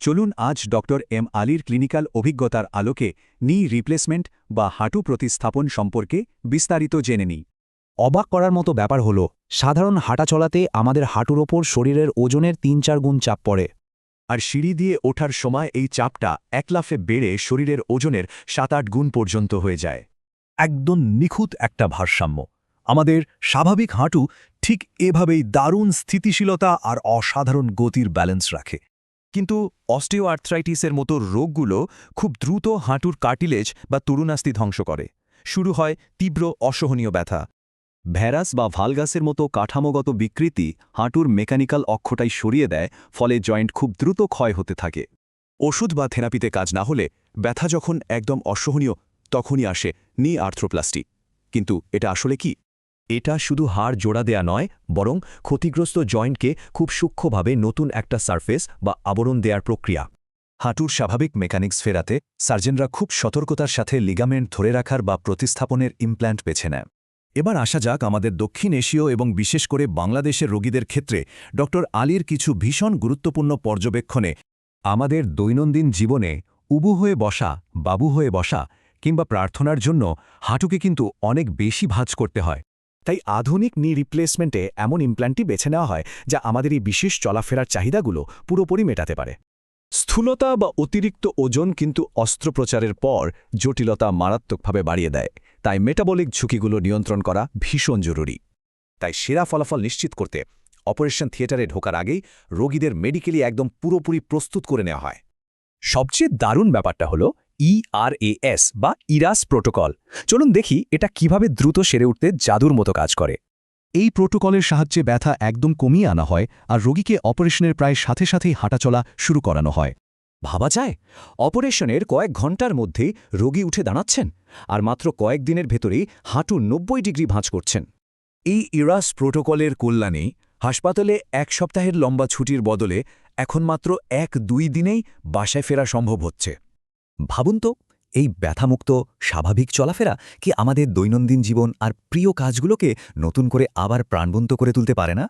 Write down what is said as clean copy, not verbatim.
চলুন আজ doctor M আলীর ক্লিনিক্যাল অভিজ্ঞতার আলোকে নি রিপ্লেসমেন্ট বা হাঁটু প্রতিস্থাপন সম্পর্কে বিস্তারিত জেনে নিই। অবাক করার মতো ব্যাপার হলো সাধারণ হাঁটা চলাতে আমাদের হাঁটুর ওপর শরীরের ওজনের ৩-৪ গুণ চাপ পড়ে। আর সিঁড়ি দিয়ে ওঠার সময় এই চাপটা এক লাফে বেড়ে শরীরের ওজনের ৭-৮ গুণ পর্যন্ত হয়ে যায়। একদম নিখুঁত একটা ভারসাম্য। আমাদের স্বাভাবিক হাঁটু ঠিক এভাবেই দারুণ স্থিতিশীলতা আর অসাধারণ গতির ব্যালেন্স রাখে। কিন্তু অস্টিওআর্থ্রাইটিসের মতো রোগগুলো খুব দ্রুত হাঁটুর কার্টিলেজ বা তরুণাস্থি ধ্বংস করে। শুরু হয় তীব্র অসহনীয় ব্যথা। ভ্যারাস বা ভালগাসের মতো কাঠামোগত বিকৃতি হাঁটুর মেকানিক্যাল অক্ষটাই সরিয়ে দেয়, ফলে জয়েন্ট খুব দ্রুত ক্ষয় হতে থাকে। ওষুধ বা থেরাপিতে কাজ না হলে ব্যথা যখন একদম অসহনীয় তখনই আসে নি আর্থ্রোপ্লাস্টি। কিন্তু এটা আসলে কি? এটা শুধু হাড় জোড়া দেয়া নয়, বরং ক্ষতিগ্রস্ত জয়েন্টকে খুব সূক্ষ্মভাবে নতুন একটা সারফেস বা আবরণ দেয়ার প্রক্রিয়া। হাঁটুর স্বাভাবিক মেকানিক্স ফেরাতে সার্জনরা খুব সতর্কতার সাথে লিগামেন্ট ধরে রাখার বা প্রতিস্থাপনের ইমপ্ল্যান্ট বেছে নেয়। এবার আসা যাক আমাদের দক্ষিণ এশীয় এবং বিশেষ করে বাংলাদেশের রোগীদের ক্ষেত্রে ডক্টর আলীর কিছু ভীষণ গুরুত্বপূর্ণ পর্যবেক্ষণে। আমাদের দৈনন্দিন জীবনে উবু হয়ে বসা, বাবু হয়ে বসা কিংবা প্রার্থনার জন্য হাঁটুকে কিন্তু অনেক বেশি ভাঁজ করতে হয়। তাই আধুনিক নি রিপ্লেসমেন্টে এমন ইমপ্ল্যান্টই বেছে নেওয়া হয় যা আমাদের এই বিশেষ চলাফেরার চাহিদাগুলো পুরোপুরি মেটাতে পারে। স্থূলতা বা অতিরিক্ত ওজন কিন্তু অস্ত্রোপচারের পর জটিলতা মারাত্মকভাবে বাড়িয়ে দেয়। তাই মেটাবলিক ঝুঁকিগুলো নিয়ন্ত্রণ করা ভীষণ জরুরি। তাই সেরা ফলাফল নিশ্চিত করতে অপারেশন থিয়েটারে ঢোকার আগেই রোগীদের মেডিকেলি একদম পুরোপুরি প্রস্তুত করে নেওয়া হয়। সবচেয়ে দারুণ ব্যাপারটা হলো ইআরএএস বা ইরাস প্রোটোকল। চলুন দেখি এটা কিভাবে দ্রুত সেরে উঠতে জাদুর মতো কাজ করে। এই প্রোটোকলের সাহায্যে ব্যথা একদম কমিয়ে আনা হয় আর রোগীকে অপারেশনের প্রায় সাথে সাথেই হাঁটাচলা শুরু করানো হয়। ভাবা যায়, অপারেশনের কয়েক ঘন্টার মধ্যেই রোগী উঠে দাঁড়াচ্ছেন আর মাত্র কয়েক দিনের ভেতরেই হাঁটু ৯০ ডিগ্রি ভাঁজ করছেন। এই ইরাস প্রোটোকলের কল্যাণে হাসপাতালে ১ সপ্তাহের লম্বা ছুটির বদলে এখন মাত্র ১-২ দিনেই বাসায় ফেরা সম্ভব হচ্ছে। ভাবুন তো, এই ব্যথামুক্ত স্বাভাবিক চলাফেরা কি আমাদের দৈনন্দিন জীবন আর প্রিয় কাজগুলোকে নতুন করে আবার প্রাণবন্ত করে তুলতে পারে না?